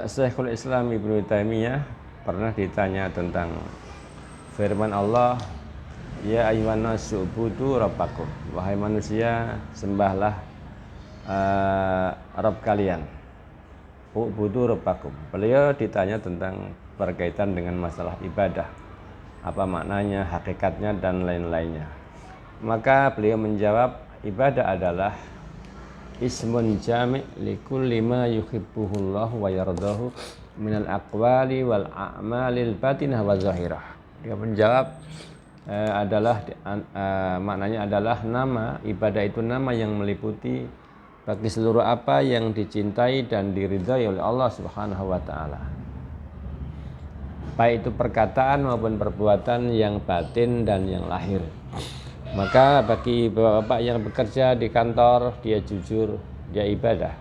Syekhul Islam Ibnu Taimiyah pernah ditanya tentang firman Allah, ya ayyuhan nasu ubudu rabbakum, wahai manusia sembahlah Rabb kalian, ubudu rabbakum. Beliau ditanya tentang berkaitan dengan masalah ibadah, apa maknanya, hakikatnya dan lain-lainnya. Maka beliau menjawab, ibadah adalah ismun jami' likulli ma yuhibbuhullahu wa yardahu minal aqwali wal a'malil batinah wa zahirah. Dia menjawab maknanya adalah nama ibadah itu nama yang meliputi bagi seluruh apa yang dicintai dan diridhai oleh Allah Subhanahu wa taala. Baik itu perkataan maupun perbuatan yang batin dan yang lahir. Maka bagi bapak-bapak yang bekerja di kantor, dia jujur, dia ibadah.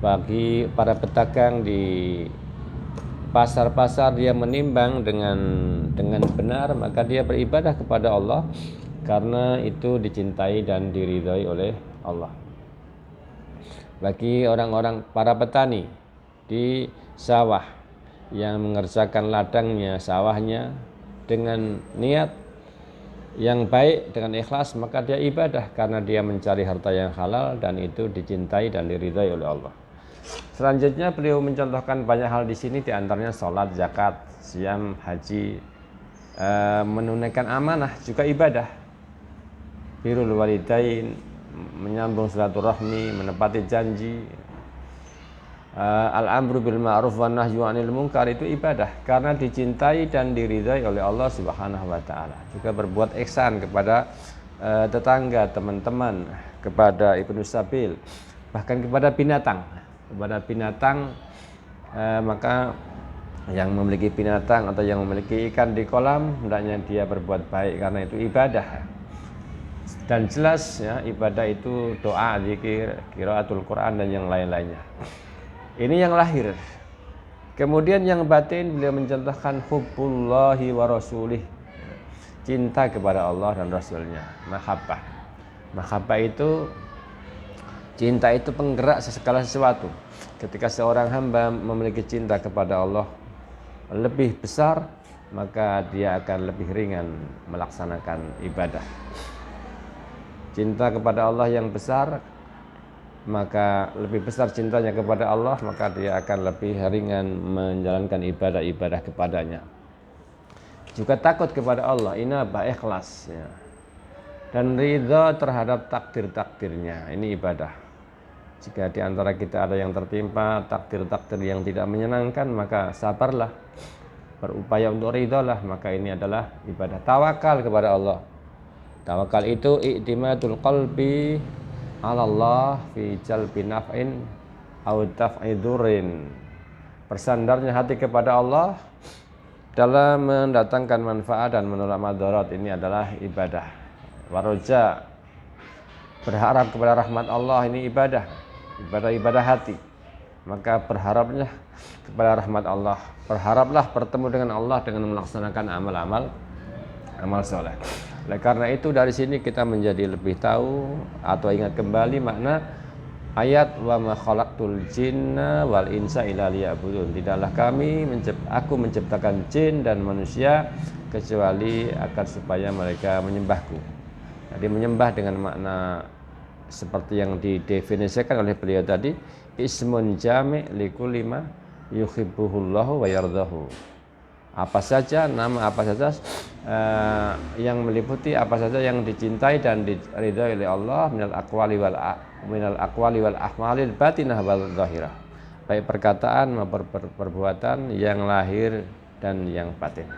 Bagi para pedagang di pasar-pasar, dia menimbang dengan benar, maka dia beribadah kepada Allah karena itu dicintai dan diridhai oleh Allah. Bagi orang-orang para petani di sawah yang mengerjakan ladangnya, sawahnya dengan niat yang baik, dengan ikhlas, maka dia ibadah karena dia mencari harta yang halal dan itu dicintai dan diridhai oleh Allah. Selanjutnya beliau mencontohkan banyak hal di sini, diantaranya sholat, zakat, siam, haji, menunaikan amanah juga ibadah. Birrul walidain, menyambung silaturahmi, menepati janji, al-amru bil ma'ruf wan nahyu 'anil munkar, itu ibadah karena dicintai dan diridhai oleh Allah Subhanahu wa taala. Juga berbuat ihsan kepada tetangga, teman-teman, kepada ibnu sabil, bahkan kepada binatang. Maka yang memiliki binatang atau yang memiliki ikan di kolam, hendaknya dia berbuat baik karena itu ibadah. Dan jelas ya, ibadah itu doa, zikir, qiraatul Quran dan yang lain-lainnya. Ini yang lahir. Kemudian yang batin, beliau mencontohkan hubbullahi wa rasulih, cinta kepada Allah dan Rasulnya, mahabbah. Mahabbah itu, cinta itu penggerak segala sesuatu. Ketika seorang hamba memiliki cinta kepada Allah lebih besar, maka dia akan lebih ringan melaksanakan ibadah. Cinta kepada Allah yang besar, maka lebih besar cintanya kepada Allah, maka dia akan lebih ringan menjalankan ibadah-ibadah kepadanya. Juga takut kepada Allah, inabah, ikhlas ya. Dan ridha terhadap takdir-takdirnya, ini ibadah. Jika di antara kita ada yang tertimpa takdir-takdir yang tidak menyenangkan, maka sabarlah, berupaya untuk ridha lah, maka ini adalah ibadah. Tawakal kepada Allah. Tawakal itu i'timadul qalbi Allah fi jalbi naf'in au daf'i dzurrin. Bersandarnya hati kepada Allah dalam mendatangkan manfaat dan menolak madarat, ini adalah ibadah. Waroja, berharap kepada rahmat Allah, ini ibadah. Ibadah hati. Maka berharapnya kepada rahmat Allah. Berharaplah bertemu dengan Allah dengan melaksanakan amal soleh. Oleh karena itu dari sini kita menjadi lebih tahu atau ingat kembali makna ayat wa ma khalaqtul jinna wal insa illa liya'budun. Tidaklah aku menciptakan jin dan manusia kecuali agar supaya mereka menyembahku. Jadi menyembah dengan makna seperti yang didefinisikan oleh beliau tadi, ismun jami' likulli ma yuhibbuhullahu wa yardahu. Apa saja, nama apa saja yang meliputi apa saja yang dicintai dan diridhai oleh Allah minal aqwali wal ahmalil batinah wal zahirah, baik perkataan maupun perbuatan yang lahir dan yang batin.